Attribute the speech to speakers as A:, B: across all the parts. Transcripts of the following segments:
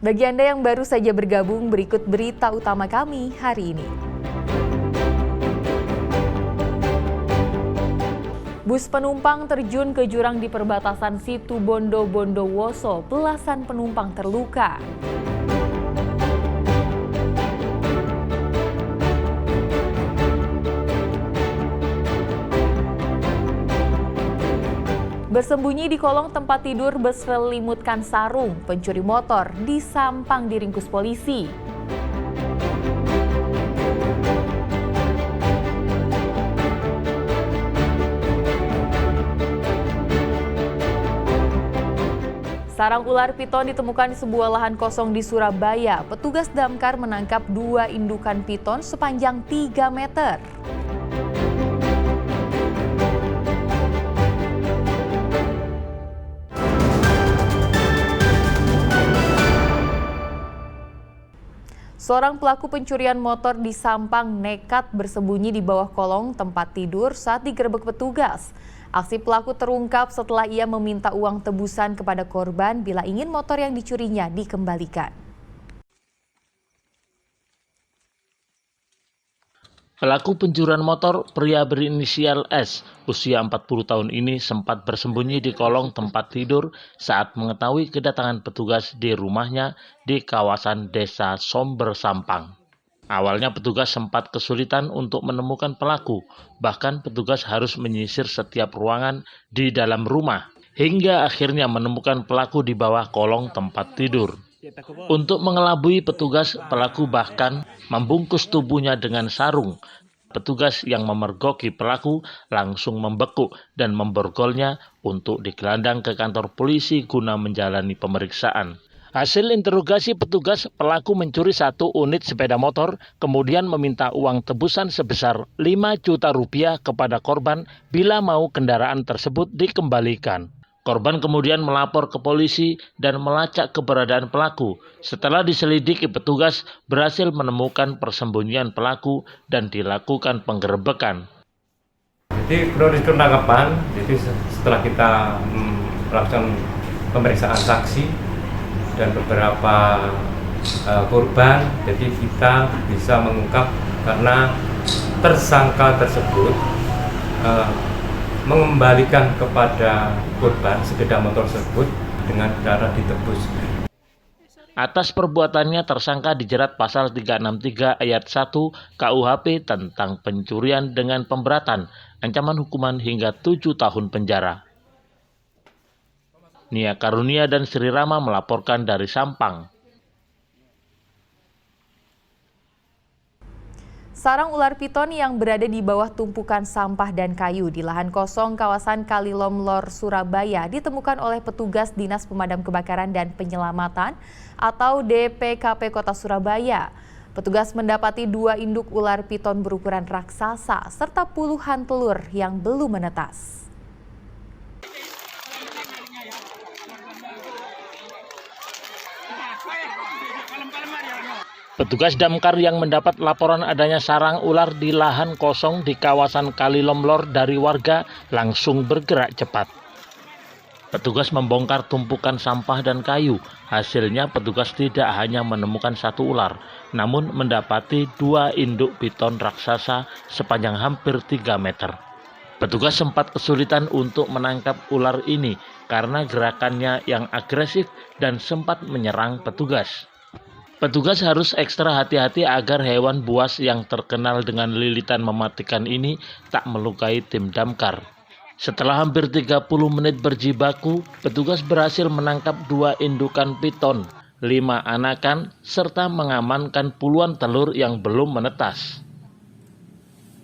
A: Bagi Anda yang baru saja bergabung, berikut berita utama kami hari ini. Bus penumpang terjun ke jurang di perbatasan Situ Bondo Bondowoso, belasan penumpang terluka. Bersembunyi di kolong tempat tidur berselimutkan sarung, pencuri motor di Sampang diringkus polisi. Sarang ular piton ditemukan di sebuah lahan kosong di Surabaya. Petugas damkar menangkap 2 indukan piton sepanjang 3 meter. Seorang pelaku pencurian motor di Sampang nekat bersembunyi di bawah kolong tempat tidur saat digerebek petugas. Aksi pelaku terungkap setelah ia meminta uang tebusan kepada korban bila ingin motor yang dicurinya dikembalikan.
B: Pelaku pencurian motor, pria berinisial S, usia 40 tahun ini sempat bersembunyi di kolong tempat tidur saat mengetahui kedatangan petugas di rumahnya di kawasan Desa Somber Sampang. Awalnya petugas sempat kesulitan untuk menemukan pelaku, bahkan petugas harus menyisir setiap ruangan di dalam rumah, hingga akhirnya menemukan pelaku di bawah kolong tempat tidur. Untuk mengelabui petugas, pelaku bahkan membungkus tubuhnya dengan sarung. Petugas yang memergoki pelaku langsung membekuk dan memborgolnya untuk digelandang ke kantor polisi guna menjalani pemeriksaan. Hasil interogasi petugas, pelaku mencuri 1 unit sepeda motor, kemudian meminta uang tebusan sebesar 5 juta rupiah kepada korban bila mau kendaraan tersebut dikembalikan. Korban kemudian melapor ke polisi dan melacak keberadaan pelaku. Setelah diselidiki petugas, berhasil menemukan persembunyian pelaku dan dilakukan penggerebekan.
C: Jadi kronologi penangkapan, jadi setelah kita melakukan pemeriksaan saksi dan beberapa korban, jadi kita bisa mengungkap karena tersangka tersebut mengembalikan kepada korban sepeda motor tersebut dengan cara ditebus.
B: Atas perbuatannya tersangka dijerat pasal 363 ayat 1 KUHP tentang pencurian dengan pemberatan, ancaman hukuman hingga 7 tahun penjara. Nia Karunia dan Sri Rama melaporkan dari Sampang.
A: Sarang ular piton yang berada di bawah tumpukan sampah dan kayu di lahan kosong kawasan Kalilomlor, Surabaya ditemukan oleh petugas Dinas Pemadam Kebakaran dan Penyelamatan atau DPKP Kota Surabaya. Petugas mendapati 2 induk ular piton berukuran raksasa serta puluhan telur yang belum menetas.
B: Petugas damkar yang mendapat laporan adanya sarang ular di lahan kosong di kawasan Kalilomlor dari warga langsung bergerak cepat. Petugas membongkar tumpukan sampah dan kayu. Hasilnya petugas tidak hanya menemukan 1 ular, namun mendapati 2 induk piton raksasa sepanjang hampir 3 meter. Petugas sempat kesulitan untuk menangkap ular ini karena gerakannya yang agresif dan sempat menyerang petugas. Petugas harus ekstra hati-hati agar hewan buas yang terkenal dengan lilitan mematikan ini tak melukai tim damkar. Setelah hampir 30 menit berjibaku, petugas berhasil menangkap 2 indukan piton, 5 anakan, serta mengamankan puluhan telur yang belum menetas.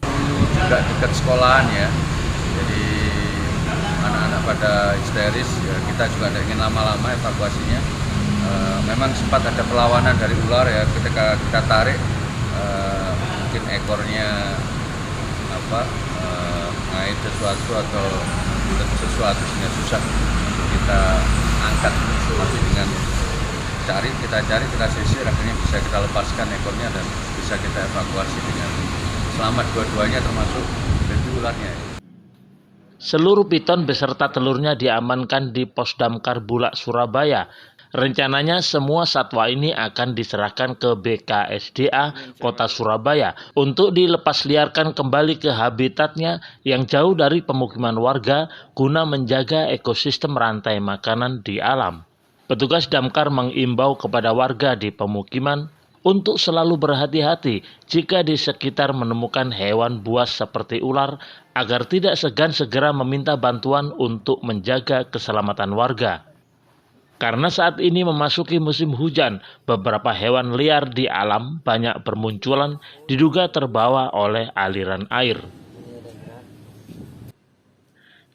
D: Juga dekat sekolahan ya, jadi anak-anak pada histeris, ya kita juga tidak ingin lama-lama evakuasinya. Memang sempat ada perlawanan dari ular ya, ketika kita tarik mungkin ekornya ngait sesuatu atau sesuatu sehingga susah untuk kita angkat. Tapi dengan kita sisir, akhirnya bisa kita lepaskan ekornya dan bisa kita evakuasi dengan selamat dua-duanya termasuk baby ularnya.
B: Seluruh piton beserta telurnya diamankan di Pos Damkar Bulak, Surabaya. Rencananya semua satwa ini akan diserahkan ke BKSDA Kota Surabaya untuk dilepas liarkan kembali ke habitatnya yang jauh dari pemukiman warga guna menjaga ekosistem rantai makanan di alam. Petugas damkar mengimbau kepada warga di pemukiman untuk selalu berhati-hati jika di sekitar menemukan hewan buas seperti ular agar tidak segan segera meminta bantuan untuk menjaga keselamatan warga. Karena saat ini memasuki musim hujan, beberapa hewan liar di alam banyak bermunculan diduga terbawa oleh aliran air.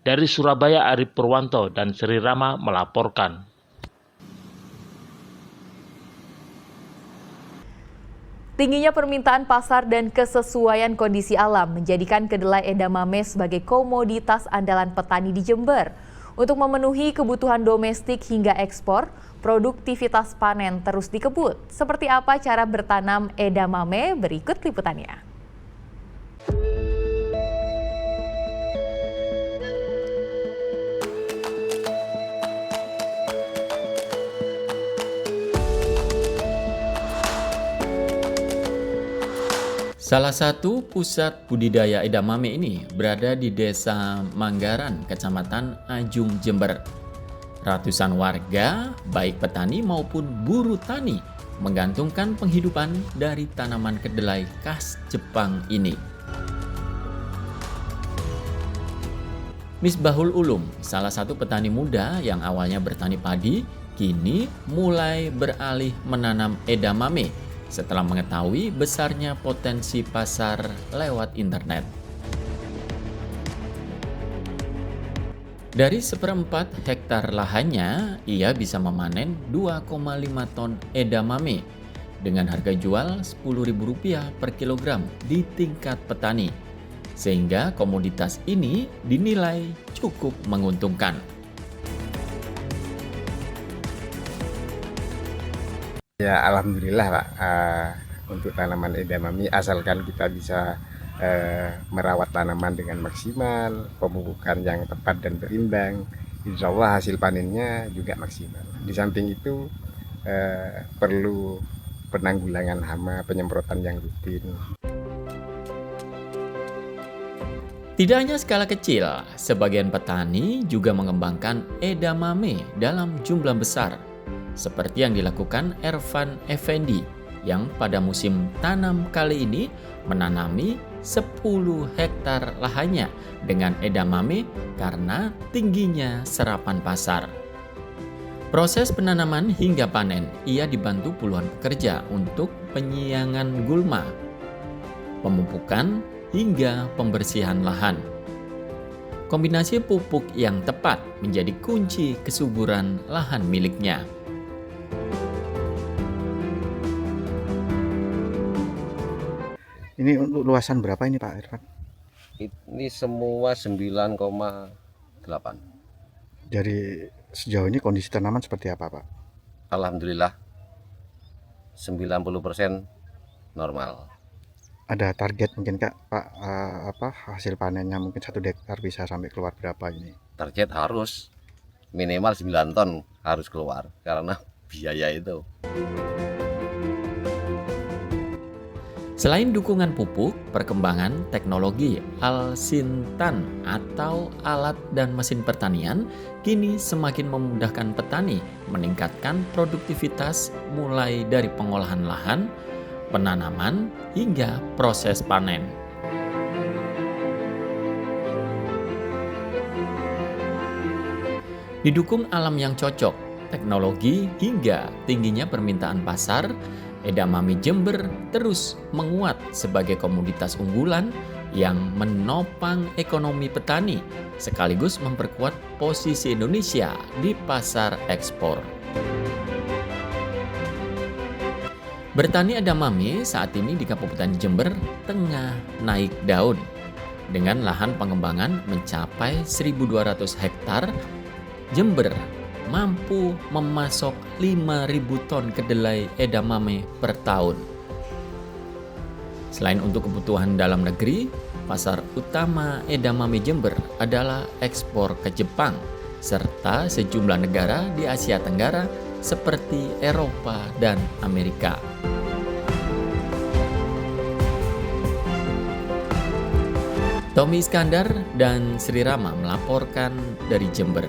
B: Dari Surabaya, Arif Purwanto dan Sri Rama melaporkan.
A: Tingginya permintaan pasar dan kesesuaian kondisi alam menjadikan kedelai edamame sebagai komoditas andalan petani di Jember. Untuk memenuhi kebutuhan domestik hingga ekspor, produktivitas panen terus dikebut. Seperti apa cara bertanam edamame? Berikut liputannya.
E: Salah satu pusat budidaya edamame ini berada di Desa Manggaran, Kecamatan Ajung, Jember. Ratusan warga, baik petani maupun buruh tani, menggantungkan penghidupan dari tanaman kedelai khas Jepang ini. Misbahul Ulum, salah satu petani muda yang awalnya bertani padi, kini mulai beralih menanam edamame setelah mengetahui besarnya potensi pasar lewat internet. Dari 1/4 hektar lahannya, ia bisa memanen 2,5 ton edamame dengan harga jual Rp10.000 per kilogram di tingkat petani, sehingga komoditas ini dinilai cukup menguntungkan.
F: Ya, alhamdulillah Pak, untuk tanaman edamame asalkan kita bisa merawat tanaman dengan maksimal, pemupukan yang tepat dan berimbang, insya Allah hasil panennya juga maksimal. Di samping itu perlu penanggulangan hama, penyemprotan yang rutin.
E: Tidak hanya skala kecil, sebagian petani juga mengembangkan edamame dalam jumlah besar, seperti yang dilakukan Ervan Effendi yang pada musim tanam kali ini menanami 10 hektar lahannya dengan edamame karena tingginya serapan pasar. Proses penanaman hingga panen, ia dibantu puluhan pekerja untuk penyiangan gulma, pemupukan hingga pembersihan lahan. Kombinasi pupuk yang tepat menjadi kunci kesuburan lahan miliknya.
G: Ini untuk luasan berapa ini Pak Irfan?
H: Ini semua 9,8.
G: Dari sejauh ini kondisi tanaman seperti apa Pak?
H: Alhamdulillah 90% normal.
G: Ada target mungkin Kak Pak, hasil panennya mungkin 1 hektar bisa sampai keluar berapa ini?
H: Target harus minimal 9 ton harus keluar karena biaya itu.
E: Selain dukungan pupuk, perkembangan teknologi Alsintan atau alat dan mesin pertanian kini semakin memudahkan petani meningkatkan produktivitas mulai dari pengolahan lahan, penanaman, hingga proses panen. Didukung alam yang cocok, teknologi, hingga tingginya permintaan pasar, edamame Jember terus menguat sebagai komoditas unggulan yang menopang ekonomi petani sekaligus memperkuat posisi Indonesia di pasar ekspor. Bertani edamame saat ini di Kabupaten Jember tengah naik daun. Dengan lahan pengembangan mencapai 1.200 hektar, Jember mampu memasok 5.000 ton kedelai edamame per tahun. Selain untuk kebutuhan dalam negeri, pasar utama edamame Jember adalah ekspor ke Jepang serta sejumlah negara di Asia Tenggara seperti Eropa dan Amerika. Tommy Iskandar dan Sri Rama melaporkan dari Jember.